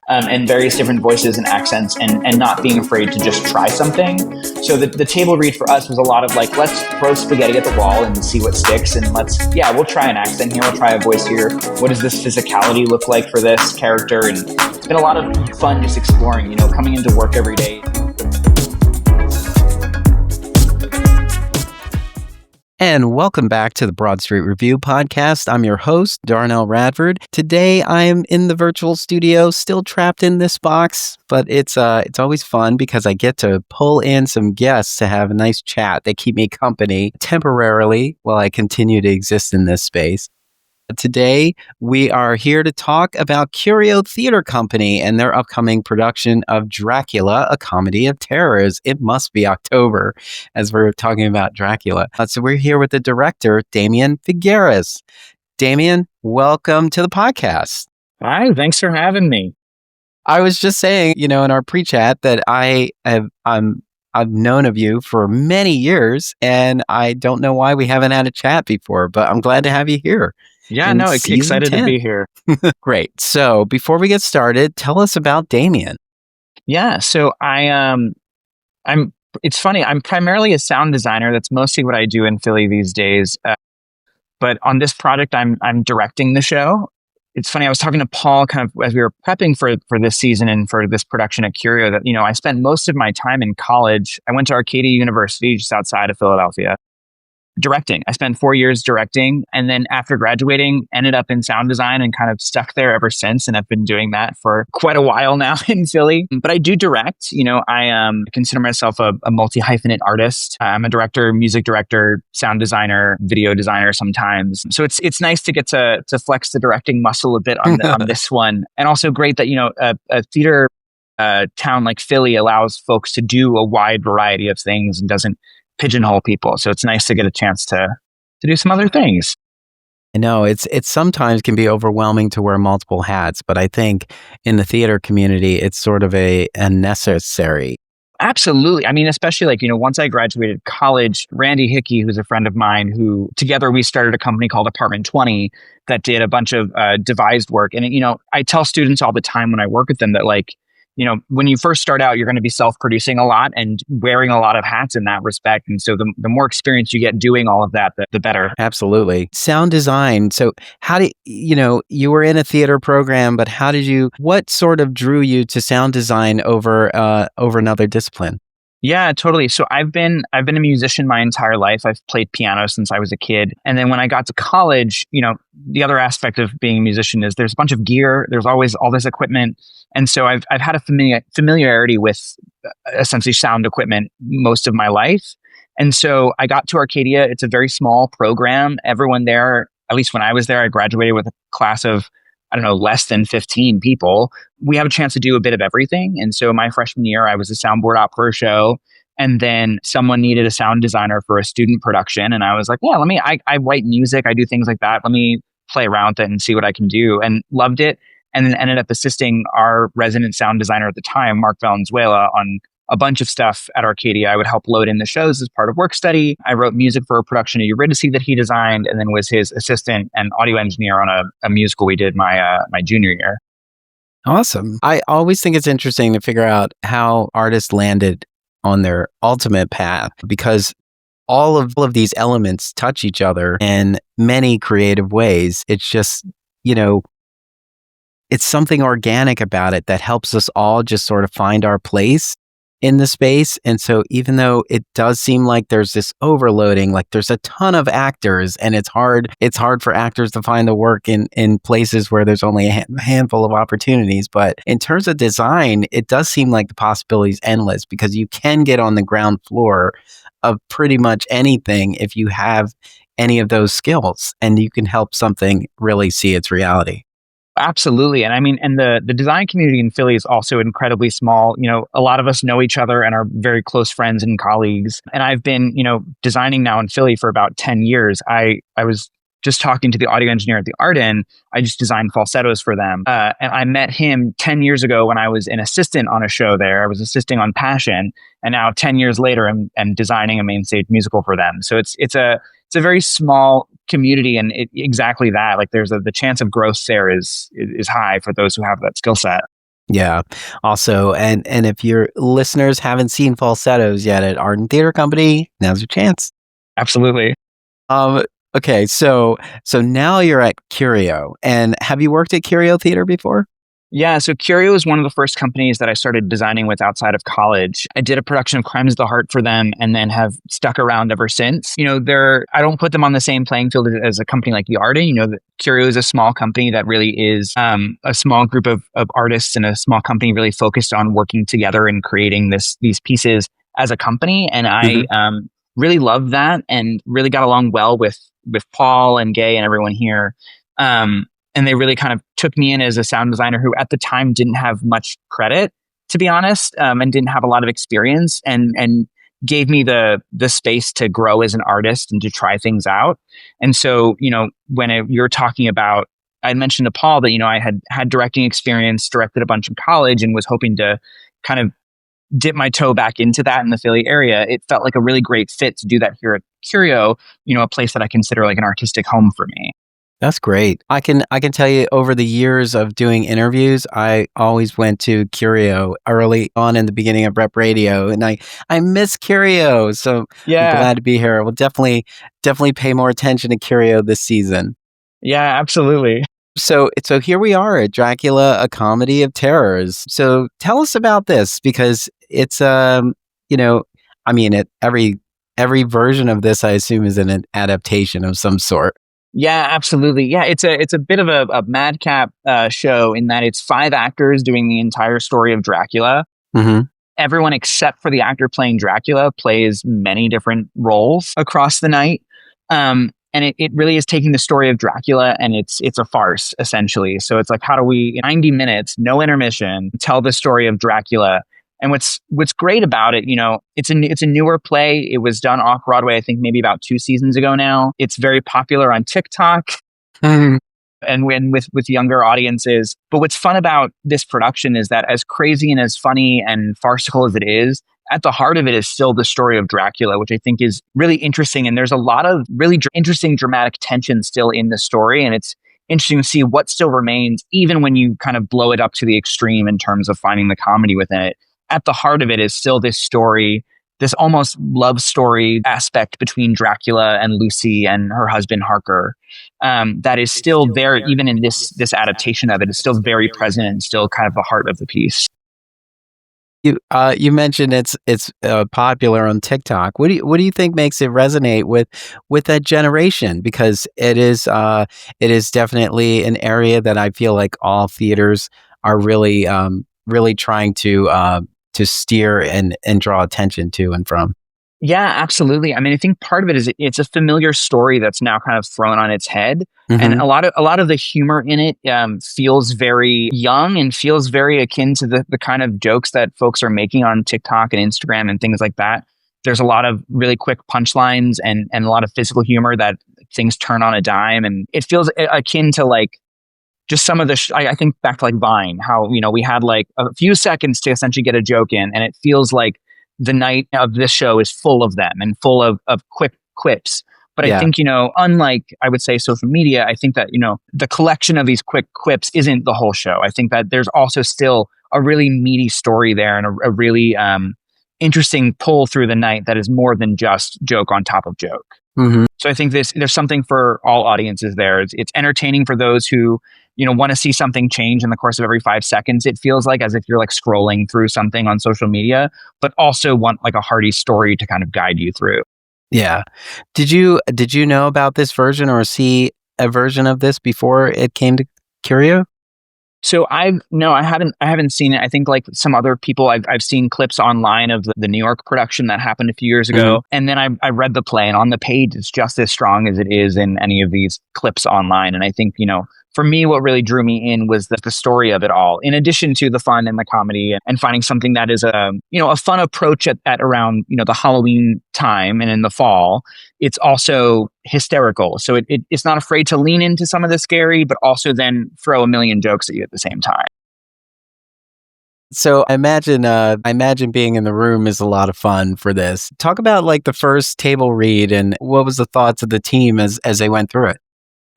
And various different voices and accents, and not being afraid to just try something. So the table read for us was a lot of like, let's throw spaghetti at the wall and see what sticks, and we'll try an accent here, we'll try a voice here. What does this physicality look like for this character? And it's been a lot of fun just exploring, coming into work every day. And welcome back to the Broad Street Review podcast. I'm your host, Darnelle Radford. Today, I am in the virtual studio, still trapped in this box, but it's always fun because I get to pull in some guests to have a nice chat. They keep me company temporarily while I continue to exist in this space. Today, we are here to talk about Curio Theater Company and their upcoming production of Dracula, a comedy of terrors. It must be October as we're talking about Dracula. So we're here with the director, Damien Figueras. Damien, welcome to the podcast. Hi, thanks for having me. I was just saying, in our pre-chat that I've known of you for many years, and I don't know why we haven't had a chat before, but I'm glad to have you here. Yeah, no, excited 10. to be here. Great. So before we get started, tell us about Damien. Yeah, so it's funny, I'm primarily a sound designer. That's mostly what I do in Philly these days. But on this project, I'm directing the show. It's funny, I was talking to Paul kind of as we were prepping for this season and for this production at Curio that, I spent most of my time in college. I went to Arcadia University just outside of Philadelphia. Directing. I spent 4 years directing, and then after graduating, ended up in sound design and kind of stuck there ever since. And I've been doing that for quite a while now in Philly. But I do direct. I consider myself a multi-hyphenate artist. I'm a director, music director, sound designer, video designer sometimes. So it's nice to get to flex the directing muscle a bit on this one, and also great that a theater town like Philly allows folks to do a wide variety of things and doesn't pigeonhole people. So it's nice to get a chance to do some other things. I know it's sometimes can be overwhelming to wear multiple hats, but I think in the theater community, it's sort of a necessary. Absolutely. I mean, especially once I graduated college, Randy Hickey, who's a friend of mine, who together we started a company called Apartment 20 that did a bunch of devised work. And, I tell students all the time when I work with them that when you first start out, you're going to be self-producing a lot and wearing a lot of hats in that respect. And so the more experience you get doing all of that, the better. Absolutely. Sound design. So how do you were in a theater program, but what sort of drew you to sound design over another discipline? Yeah, totally. So I've been a musician my entire life. I've played piano since I was a kid. And then when I got to college, the other aspect of being a musician is there's a bunch of gear. There's always all this equipment. And so I've had a familiarity with essentially sound equipment most of my life. And so I got to Arcadia. It's a very small program. Everyone there, at least when I was there, I graduated with a class of, less than 15 people. We have a chance to do a bit of everything. And so my freshman year, I was a soundboard op for a show. And then someone needed a sound designer for a student production. And I was like, yeah, I write music. I do things like that. Let me play around with it and see what I can do. And loved it. And then ended up assisting our resident sound designer at the time, Mark Valenzuela, on a bunch of stuff at Arcadia. I would help load in the shows as part of work study. I wrote music for a production of Eurydice that he designed, and then was his assistant and audio engineer on a musical we did my junior year. Awesome. I always think it's interesting to figure out how artists landed on their ultimate path, because all of these elements touch each other in many creative ways. It's just, it's something organic about it that helps us all just sort of find our place in the space. And so even though it does seem like there's this overloading, like there's a ton of actors and it's hard for actors to find the work in places where there's only a handful of opportunities. But in terms of design, it does seem like the possibility is endless, because you can get on the ground floor of pretty much anything if you have any of those skills, and you can help something really see its reality. Absolutely. And I mean, and the design community in Philly is also incredibly small. A lot of us know each other and are very close friends and colleagues. And I've been, designing now in Philly for about 10 years. I was just talking to the audio engineer at the Arden, I just designed falsettos for them. And I met him 10 years ago when I was an assistant on a show there. I was assisting on Passion. And now 10 years later, I'm designing a main stage musical for them. So it's a very small community, and exactly that. Like the chance of growth there is high for those who have that skill set. Yeah. Also, and if your listeners haven't seen falsettos yet at Arden Theater Company, now's your chance. Absolutely. Okay, so now you're at Curio, and have you worked at Curio Theater before? Yeah, so Curio is one of the first companies that I started designing with outside of college. I did a production of Crimes of the Heart for them and then have stuck around ever since. You know, I don't put them on the same playing field as a company like the Arden. You know, Curio is a small company that really is a small group of artists and a small company really focused on working together and creating these pieces as a company. And I really loved that and really got along well with Paul and Gay and everyone here. And they really kind of took me in as a sound designer who at the time didn't have much credit, to be honest, and didn't have a lot of experience, and gave me the space to grow as an artist and to try things out. And so, you know, when you're talking about, I mentioned to Paul that, you know, I had directing experience, directed a bunch in college, and was hoping to kind of dip my toe back into that in the Philly area. It felt like a really great fit to do that here at Curio, you know, a place that I consider like an artistic home for me. That's great. I can tell you over the years of doing interviews, I always went to Curio early on in the beginning of Rep Radio, and I miss Curio. So yeah. I'm glad to be here. We'll definitely pay more attention to Curio this season. Yeah, absolutely. So here we are at Dracula, a comedy of terrors. So tell us about this, because it's you know, I mean, every version of this I assume is an adaptation of some sort. Yeah, absolutely. Yeah, it's a bit of a madcap show in that it's 5 actors doing the entire story of Dracula. Mm-hmm. Everyone except for the actor playing Dracula plays many different roles across the night. And it really is taking the story of Dracula, and it's a farce, essentially. So it's like, how do we, in 90 minutes, no intermission, tell the story of Dracula? And what's great about it, you know, it's a newer play. It was done off Broadway, I think maybe about 2 seasons ago now. It's very popular on TikTok and with younger audiences. But what's fun about this production is that, as crazy and as funny and farcical as it is, at the heart of it is still the story of Dracula, which I think is really interesting. And there's a lot of really interesting dramatic tension still in the story. And it's interesting to see what still remains, even when you kind of blow it up to the extreme in terms of finding the comedy within it. At the heart of it is still this story, this almost love story aspect between Dracula and Lucy and her husband Harker, that is still there, even in this adaptation of it. Is still very present and still kind of the heart of the piece. You mentioned it's popular on TikTok. What do you think makes it resonate with that generation? Because it is definitely an area that I feel like all theaters are really trying to steer and draw attention to and from. Yeah, absolutely. I mean, I think part of it is it's a familiar story that's now kind of thrown on its head. Mm-hmm. And a lot of the humor in it feels very young and feels very akin to the kind of jokes that folks are making on TikTok and Instagram and things like that. There's a lot of really quick punchlines and a lot of physical humor that things turn on a dime. And it feels akin to like just some of the, I think back to like Vine, how, you know, we had like a few seconds to essentially get a joke in, and it feels like the night of this show is full of them and full of quick quips. But I think, you know, unlike, I would say, social media, I think that, you know, the collection of these quick quips isn't the whole show. I think that there's also still a really meaty story there and a really interesting pull through the night that is more than just joke on top of joke. Mm-hmm. So I think there's something for all audiences there. It's entertaining for those who, you know, want to see something change in the course of every 5 seconds. It feels like as if you're like scrolling through something on social media, but also want like a hearty story to kind of guide you through. Yeah. Did you know about this version or see a version of this before it came to Curio? So I haven't seen it. I think like some other people, I've seen clips online of the New York production that happened a few years ago. Mm-hmm. And then I read the play, and on the page, it's just as strong as it is in any of these clips online. And I think, you know, for me, what really drew me in was the story of it all, in addition to the fun and the comedy, and finding something that is a fun approach at around, the Halloween time and in the fall. It's also hysterical. So it's not afraid to lean into some of the scary, but also then throw a million jokes at you at the same time. So I imagine being in the room is a lot of fun for this. Talk about like the first table read and what was the thoughts of the team as they went through it.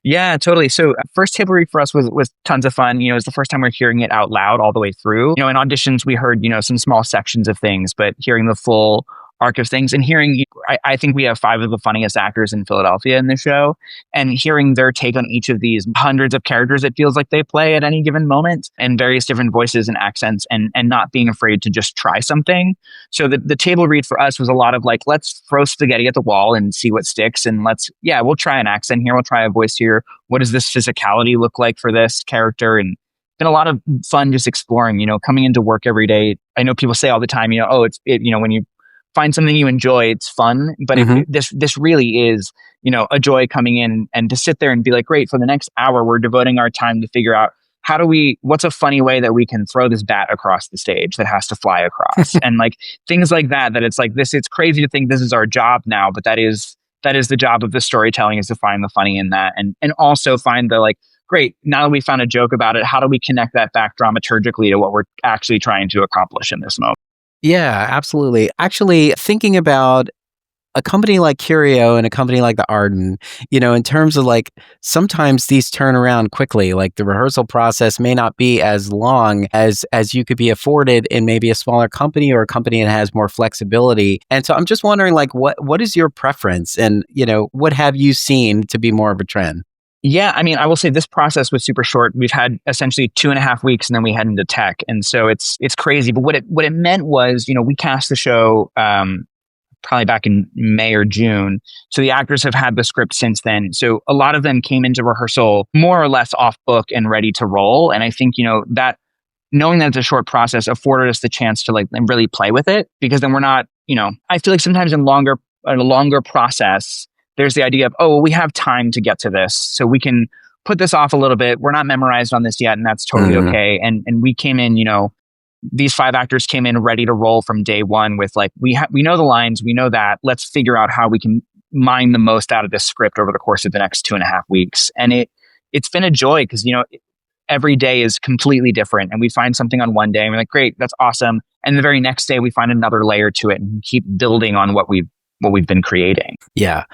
Yeah, totally. So first table read for us was tons of fun. It was the first time we're hearing it out loud all the way through. In auditions, we heard, some small sections of things, but hearing the full arc of things and hearing, I think we have 5 of the funniest actors in Philadelphia in the show, and hearing their take on each of these hundreds of characters it feels like they play at any given moment, and various different voices and accents, and not being afraid to just try something. So the table read for us was a lot of like, let's throw spaghetti at the wall and see what sticks, and we'll try an accent here, we'll try a voice here. What does this physicality look like for this character? And been a lot of fun just exploring, coming into work every day. I know people say all the time, when you find something you enjoy, it's fun. But this really is, a joy coming in, and to sit there and be like, great, for the next hour, we're devoting our time to figure out what's a funny way that we can throw this bat across the stage that has to fly across. And like things like that it's like this, it's crazy to think this is our job now, but that is the job of the storytelling, is to find the funny in that. And also find the like, great, now that we found a joke about it, how do we connect that back dramaturgically to what we're actually trying to accomplish in this moment? Yeah, absolutely. Actually, thinking about a company like Curio and a company like the Arden, in terms of like, sometimes these turn around quickly. Like the rehearsal process may not be as long as you could be afforded in maybe a smaller company or a company that has more flexibility. And so I'm just wondering, like, what is your preference, and what have you seen to be more of a trend? Yeah, I mean, I will say this process was super short. We've had essentially 2.5 weeks, and then we head into tech, and so it's crazy. But what it meant was, we cast the show probably back in May or June. So the actors have had the script since then. So a lot of them came into rehearsal more or less off book and ready to roll. And I think that knowing that it's a short process afforded us the chance to like really play with it, because then we're not. I feel like sometimes in a longer process, there's the idea of, we have time to get to this, so we can put this off a little bit. We're not memorized on this yet, and that's totally okay. And we came in, these 5 actors came in ready to roll from day one with like, we know the lines, we know that. Let's figure out how we can mine the most out of this script over the course of the next 2.5 weeks. And it's been a joy, because every day is completely different, and we find something on one day and we're like, great, that's awesome. And the very next day we find another layer to it and keep building on what we've been creating. Yeah.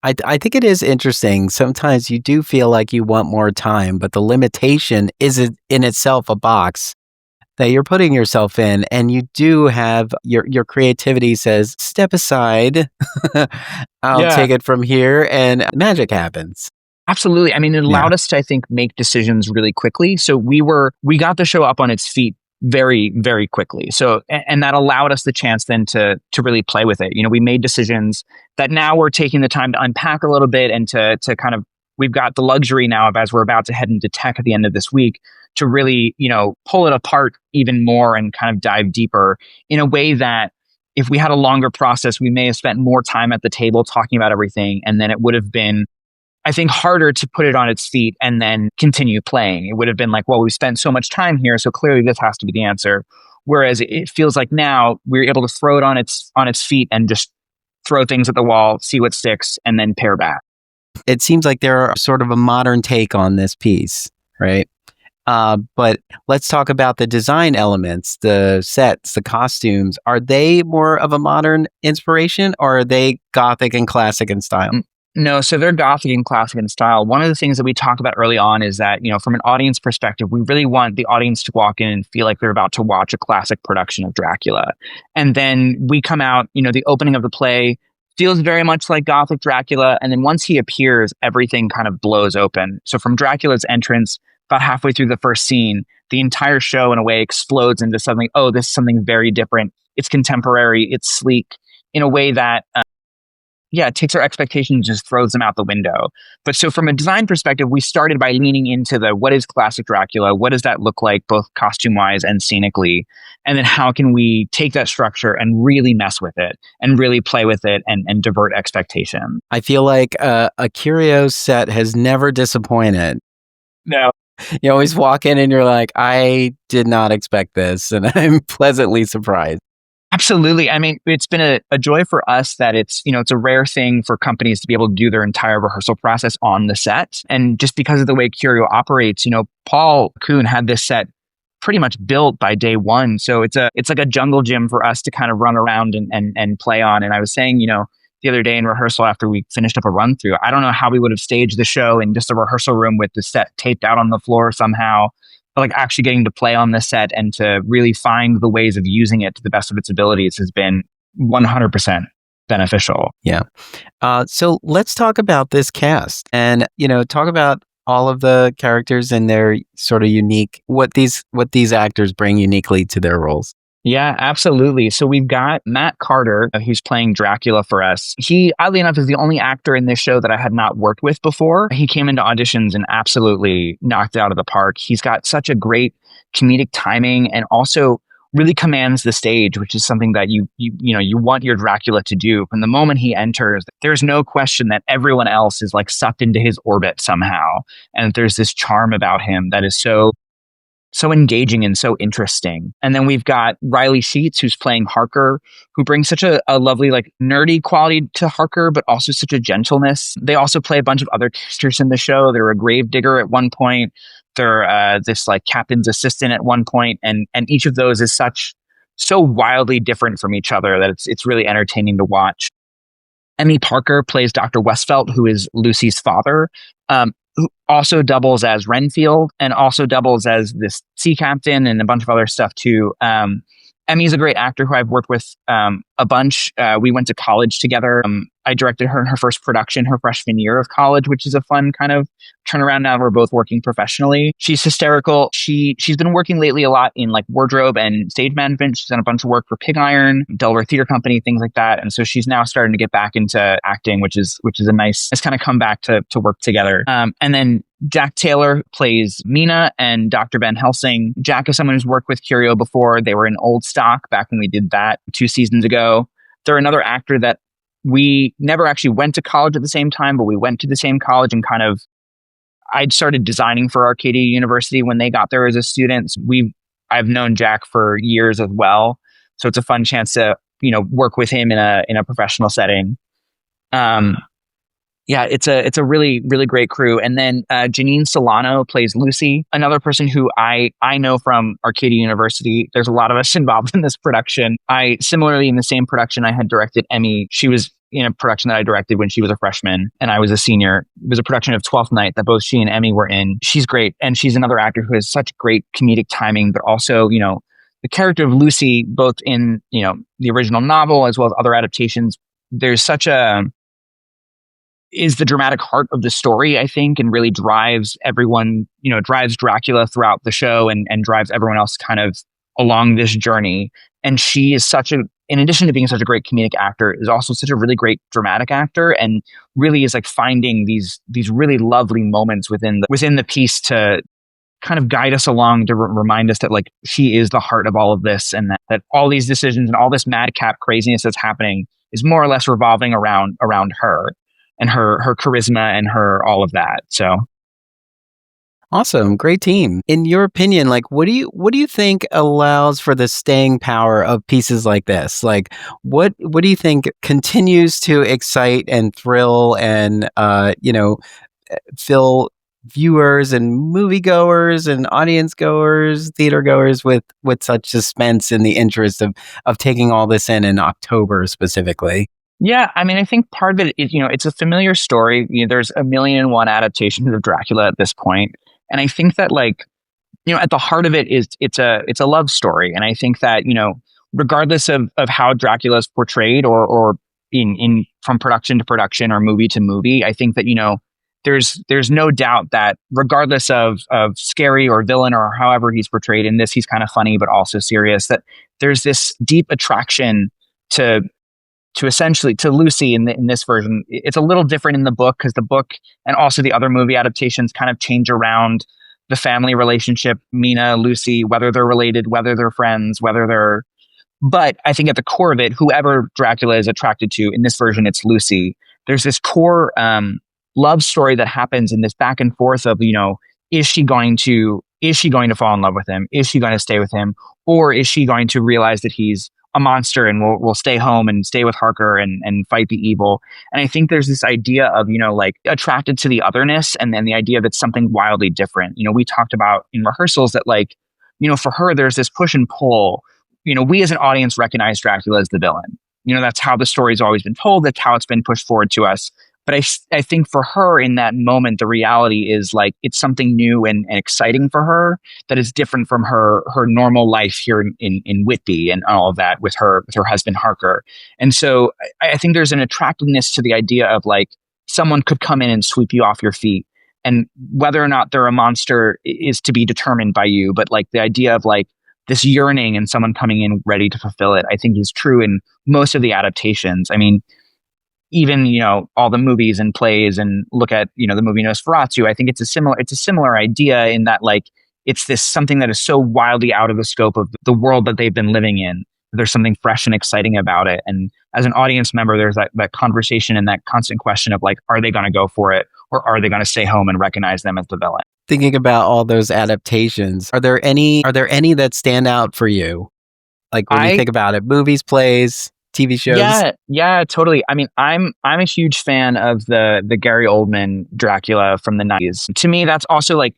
I think it is interesting. Sometimes you do feel like you want more time, but the limitation is in itself a box that you're putting yourself in, and you do have your creativity says, step aside. I'll take it from here, and magic happens. Absolutely. I mean, it allowed us to, I think, make decisions really quickly. So we got the show up on its feet very, very quickly. So, and that allowed us the chance then to really play with it. We made decisions that now we're taking the time to unpack a little bit, and to kind of, we've got the luxury now of, as we're about to head into tech at the end of this week, to really, pull it apart even more and kind of dive deeper in a way that if we had a longer process, we may have spent more time at the table talking about everything. And then it would have been, I think, harder to put it on its feet and then continue playing. It would have been like, well, we spent so much time here, so clearly this has to be the answer. Whereas it feels like now we're able to throw it on its feet and just throw things at the wall, see what sticks, and then pare back. It seems like they're sort of a modern take on this piece, right? But let's talk about the design elements, the sets, the costumes. Are they more of a modern inspiration, or are they Gothic and classic in style? No, so they're Gothic and classic in style. One of the things that we talked about early on is that, from an audience perspective, we really want the audience to walk in and feel like they're about to watch a classic production of Dracula. And then we come out, the opening of the play feels very much like Gothic Dracula. And then once he appears, everything kind of blows open. So from Dracula's entrance, about halfway through the first scene, the entire show in a way explodes into something, this is something very different. It's contemporary, it's sleek, in a way that, it takes our expectations and just throws them out the window. But so from a design perspective, we started by leaning into what is classic Dracula? What does that look like, both costume-wise and scenically? And then how can we take that structure and really mess with it and really play with it and divert expectation? I feel like a Curio set has never disappointed. No. You always walk in and you're like, I did not expect this, and I'm pleasantly surprised. Absolutely. I mean, it's been a joy for us that it's a rare thing for companies to be able to do their entire rehearsal process on the set. And just because of the way Curio operates, Paul Kuhn had this set pretty much built by day one. So it's like a jungle gym for us to kind of run around and play on. And I was saying, the other day in rehearsal after we finished up a run through, I don't know how we would have staged the show in just a rehearsal room with the set taped out on the floor somehow. But like actually getting to play on the set and to really find the ways of using it to the best of its abilities has been 100% beneficial. Yeah. So let's talk about this cast and, talk about all of the characters and their sort of unique, what these actors bring uniquely to their roles. Yeah, absolutely. So we've got Matt Carter, who's playing Dracula for us. He, oddly enough, is the only actor in this show that I had not worked with before. He came into auditions and absolutely knocked it out of the park. He's got such a great comedic timing and also really commands the stage, which is something that you want your Dracula to do. From the moment he enters, there's no question that everyone else is like sucked into his orbit somehow. And there's this charm about him that is so engaging and so interesting. And then we've got Riley Sheets, who's playing Harker, who brings such a lovely, like, nerdy quality to Harker, but also such a gentleness. They also play a bunch of other characters in the show. They're a gravedigger at one point. They're this like captain's assistant at one point, and each of those is so wildly different from each other that it's really entertaining to watch. Emmy Parker plays Dr. Westfelt, who is Lucy's father. Who also doubles as Renfield and also doubles as this sea captain and a bunch of other stuff too. Emmy's a great actor who I've worked with a bunch. We went to college together. I directed her in her first production her freshman year of college, which is a fun kind of turnaround. Now we're both working professionally. She's hysterical. She's been working lately a lot in like wardrobe and stage management. She's done a bunch of work for Pig Iron, Delaware Theater Company, things like that. And so she's now starting to get back into acting, which is a nice kind of come back to work together. And then Jack Taylor plays Mina and Dr. Ben Helsing. Jack is someone who's worked with Curio before. They were in Old Stock back when we did that 2 seasons ago. They're another actor that we never actually went to college at the same time, but we went to the same college and kind of, I'd started designing for Arcadia University when they got there as a student. I've known Jack for years as well. So it's a fun chance to, work with him in a professional setting. Yeah, it's a really, really great crew. And then Janine Solano plays Lucy, another person who I know from Arcadia University. There's a lot of us involved in this production. Similarly, in the same production, I had directed Emmy. She was in a production that I directed when she was a freshman and I was a senior. It was a production of 12th Night that both she and Emmy were in. She's great. And she's another actor who has such great comedic timing, but also, the character of Lucy, both in, the original novel as well as other adaptations, there's is the dramatic heart of the story, I think, and really drives everyone, drives Dracula throughout the show and drives everyone else kind of along this journey. And she is in addition to being such a great comedic actor, is also such a really great dramatic actor and really is like finding these really lovely moments within the piece to kind of guide us along to remind us that like she is the heart of all of this and that all these decisions and all this madcap craziness that's happening is more or less revolving around her. And her charisma and her all of that. So awesome, great team. In your opinion, like what do you think allows for the staying power of pieces like this? Like what do you think continues to excite and thrill and fill viewers and moviegoers and audience goers, theater goers with such suspense and the interest of taking all this in October specifically? Yeah, I mean, I think part of it is, it's a familiar story. There's 1,000,001 adaptations of Dracula at this point. And I think that at the heart of it is it's a love story. And I think that, regardless of how Dracula is portrayed or in from production to production or movie to movie, I think that, there's no doubt that regardless of scary or villain or however he's portrayed in this, he's kind of funny, but also serious, that there's this deep attraction to essentially to Lucy in this version. It's a little different in the book because the book and also the other movie adaptations kind of change around the family relationship, Mina, Lucy, whether they're related, whether they're friends, but I think at the core of it, whoever Dracula is attracted to, in this version, it's Lucy. There's this core love story that happens in this back and forth of, is she going to fall in love with him? Is she going to stay with him? Or is she going to realize that he's a monster and will stay home and stay with Harker and fight the evil? And I think there's this idea of, like attracted to the otherness, and then the idea that something wildly different. We talked about in rehearsals that, like, for her, there's this push and pull. We as an audience recognize Dracula as the villain. That's how the story's always been told. That's how it's been pushed forward to us. But I think for her in that moment, the reality is like it's something new and exciting for her that is different from her normal life here in Whitby and all of that with her husband Harker. And so I think there's an attractiveness to the idea of like someone could come in and sweep you off your feet. And whether or not they're a monster is to be determined by you. But like the idea of like this yearning and someone coming in ready to fulfill it, I think is true in most of the adaptations. I mean, even, all the movies and plays, and look at, the movie Nosferatu, I think it's a similar idea in that like it's this something that is so wildly out of the scope of the world that they've been living in. There's something fresh and exciting about it. And as an audience member, there's that conversation and that constant question of like, are they going to go for it, or are they going to stay home and recognize them as the villain? Thinking about all those adaptations, are there any that stand out for you? Like when you think about it, movies, plays, TV shows? Yeah, totally. I mean, I'm a huge fan of the Gary Oldman Dracula from the 90s. To me, that's also like,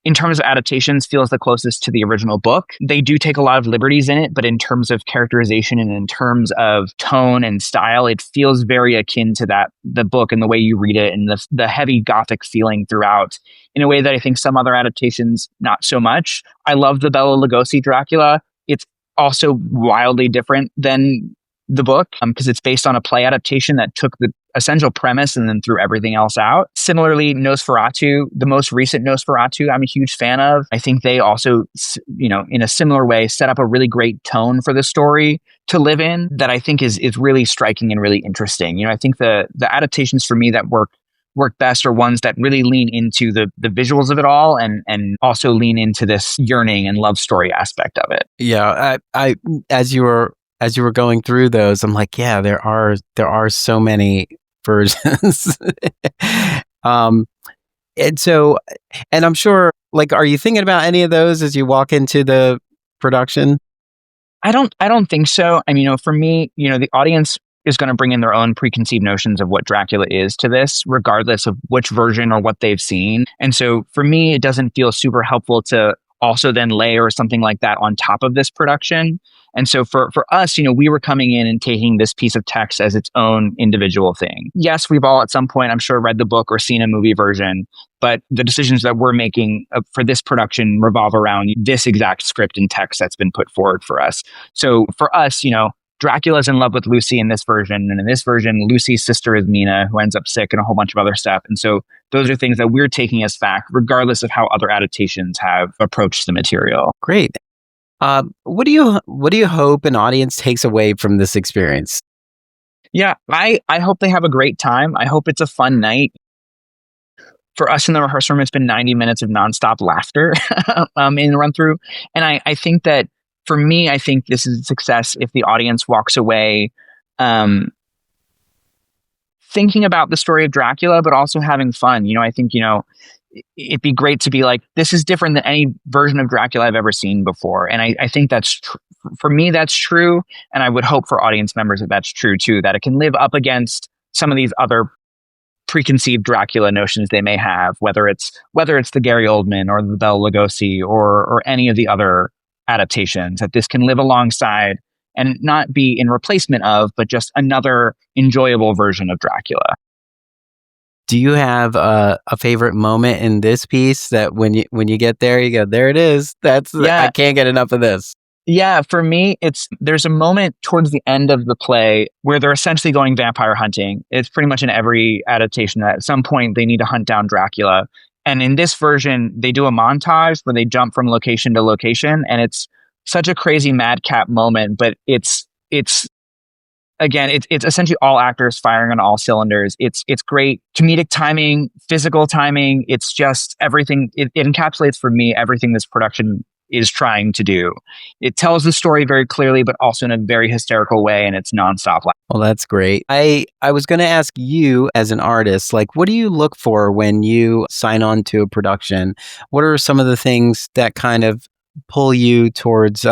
in terms of adaptations, feels the closest to the original book. They do take a lot of liberties in it, but in terms of characterization and in terms of tone and style, it feels very akin to the book and the way you read it, and the heavy gothic feeling throughout, in a way that I think some other adaptations, not so much. I love the Bela Lugosi Dracula. It's also wildly different than the book because it's based on a play adaptation that took the essential premise and then threw everything else out. Similarly, Nosferatu, the most recent Nosferatu, I'm a huge fan of. I think they also, in a similar way, set up a really great tone for the story to live in that I think is really striking and really interesting. I think the adaptations for me that work best are ones that really lean into the visuals of it all and also lean into this yearning and love story aspect of it. Yeah, I as you were going through those, I'm like, yeah, there are so many versions. And I'm sure, like, are you thinking about any of those as you walk into the production? I don't think so. I mean, for me, the audience is going to bring in their own preconceived notions of what Dracula is to this, regardless of which version or what they've seen. And so for me, it doesn't feel super helpful to also then layer something like that on top of this production. And so for us, we were coming in and taking this piece of text as its own individual thing. Yes, we've all at some point, I'm sure, read the book or seen a movie version, but the decisions that we're making for this production revolve around this exact script and text that's been put forward for us. So for us, Dracula's in love with Lucy in this version. And in this version, Lucy's sister is Mina, who ends up sick, and a whole bunch of other stuff. And so those are things that we're taking as fact, regardless of how other adaptations have approached the material. Great. What do you hope an audience takes away from this experience? Yeah, I hope they have a great time. I hope it's a fun night. For us in the rehearsal room, it's been 90 minutes of nonstop laughter in the run through. And I think that for me, I think this is a success if the audience walks away thinking about the story of Dracula, but also having fun. I think, it'd be great to be like, this is different than any version of Dracula I've ever seen before. And I think that's, for me, that's true. And I would hope for audience members that that's true too, that it can live up against some of these other preconceived Dracula notions they may have, whether it's the Gary Oldman or the Bela Lugosi or any of the other adaptations, that this can live alongside and not be in replacement of, but just another enjoyable version of Dracula. Do you have a favorite moment in this piece that when you get there, you go, there it is. I can't get enough of this. Yeah, for me, there's a moment towards the end of the play where they're essentially going vampire hunting. It's pretty much in every adaptation that at some point they need to hunt down Dracula. And in this version, they do a montage where they jump from location to location, and it's such a crazy madcap moment, but it's essentially all actors firing on all cylinders. It's great comedic timing, physical timing. It's just everything. It encapsulates for me everything this production is trying to do. It tells the story very clearly, but also in a very hysterical way, and it's nonstop. Well, that's great. I was going to ask you as an artist, like, what do you look for when you sign on to a production? What are some of the things that kind of pull you towards,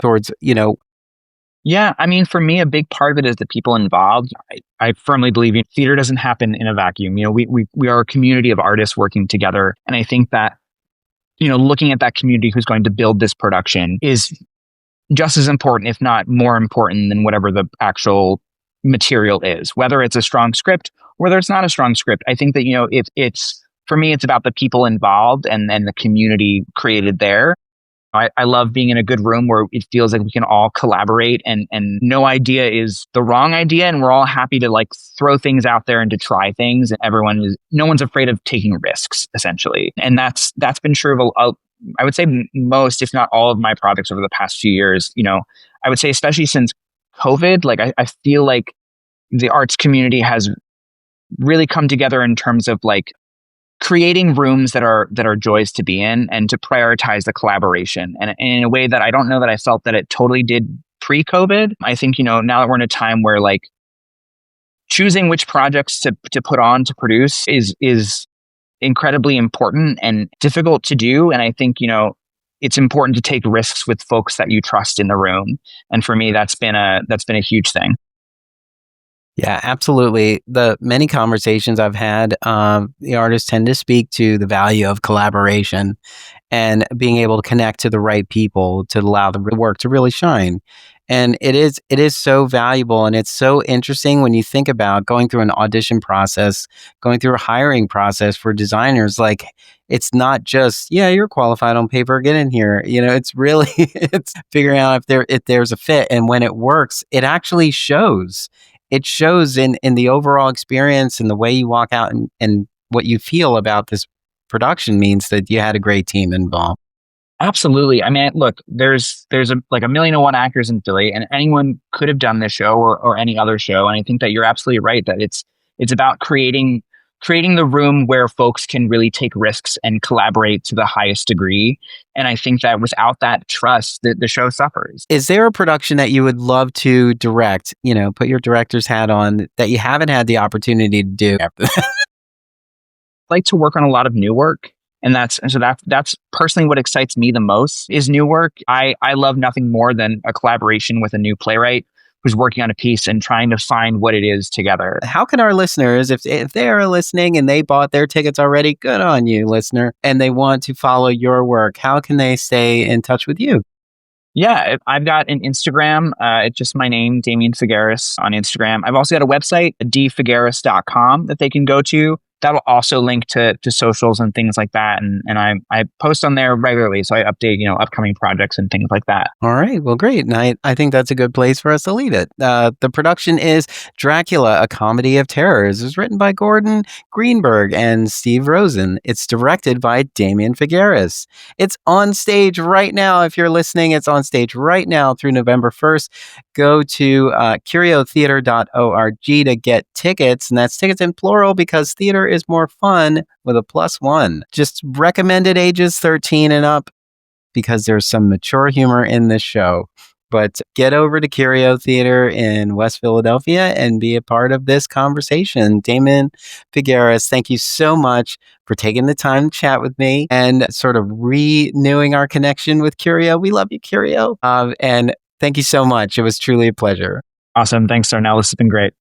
Yeah, I mean, for me, a big part of it is the people involved. I firmly believe theater doesn't happen in a vacuum. We are a community of artists working together. And I think that, looking at that community who's going to build this production is just as important, if not more important than whatever the actual material is, whether it's a strong script, whether it's not a strong script. I think that, if it's, for me, it's about the people involved and the community created there. I love being in a good room where it feels like we can all collaborate and no idea is the wrong idea. And we're all happy to like throw things out there and to try things. And no one's afraid of taking risks, essentially. And that's been true of, I would say most, if not all of my projects over the past few years. I would say, especially since COVID, like I feel like the arts community has really come together in terms of like creating rooms that are joys to be in and to prioritize the collaboration. And in a way that I don't know that I felt that it totally did pre-COVID. I think, now that we're in a time where like choosing which projects to put on to produce is incredibly important and difficult to do. And I think, it's important to take risks with folks that you trust in the room. And for me, that's been a huge thing. Yeah, absolutely. The many conversations I've had, the artists tend to speak to the value of collaboration and being able to connect to the right people to allow the work to really shine. And it is so valuable, and it's so interesting when you think about going through an audition process, going through a hiring process for designers. Like, it's not just, yeah, you're qualified on paper, get in here. It's really it's figuring out if there's a fit, and when it works, it actually shows. It shows in the overall experience and the way you walk out and what you feel about this production means that you had a great team involved. Absolutely. I mean, look, there's a million and one actors in Philly, and anyone could have done this show or any other show. And I think that you're absolutely right that it's about creating the room where folks can really take risks and collaborate to the highest degree. And I think that without that trust, the show suffers. Is there a production that you would love to direct, put your director's hat on, that you haven't had the opportunity to do? I like to work on a lot of new work. And that's personally what excites me the most is new work. I love nothing more than a collaboration with a new playwright who's working on a piece and trying to find what it is together. How can our listeners, if they are listening and they bought their tickets already, good on you, listener, and they want to follow your work, how can they stay in touch with you? Yeah, I've got an Instagram. It's just my name, Damien Figueras on Instagram. I've also got a website, dfigueras.com, that they can go to. That'll also link to socials and things like that. And I post on there regularly. So I update, upcoming projects and things like that. All right. Well, great. And I think that's a good place for us to leave it. The production is Dracula, a Comedy of Terrors. It was written by Gordon Greenberg and Steve Rosen. It's directed by Damien Figueras. It's on stage right now. If you're listening, it's on stage right now through November 1st. Go to curiotheater.org to get tickets. And that's tickets in plural because theater is more fun with a +1. Just recommended ages 13 and up because there's some mature humor in this show. But get over to Curio Theater in West Philadelphia and be a part of this conversation. Damien Figueras, thank you so much for taking the time to chat with me and sort of renewing our connection with Curio. We love you, Curio. And thank you so much. It was truly a pleasure. Awesome. Thanks, Darnelle. This has been great.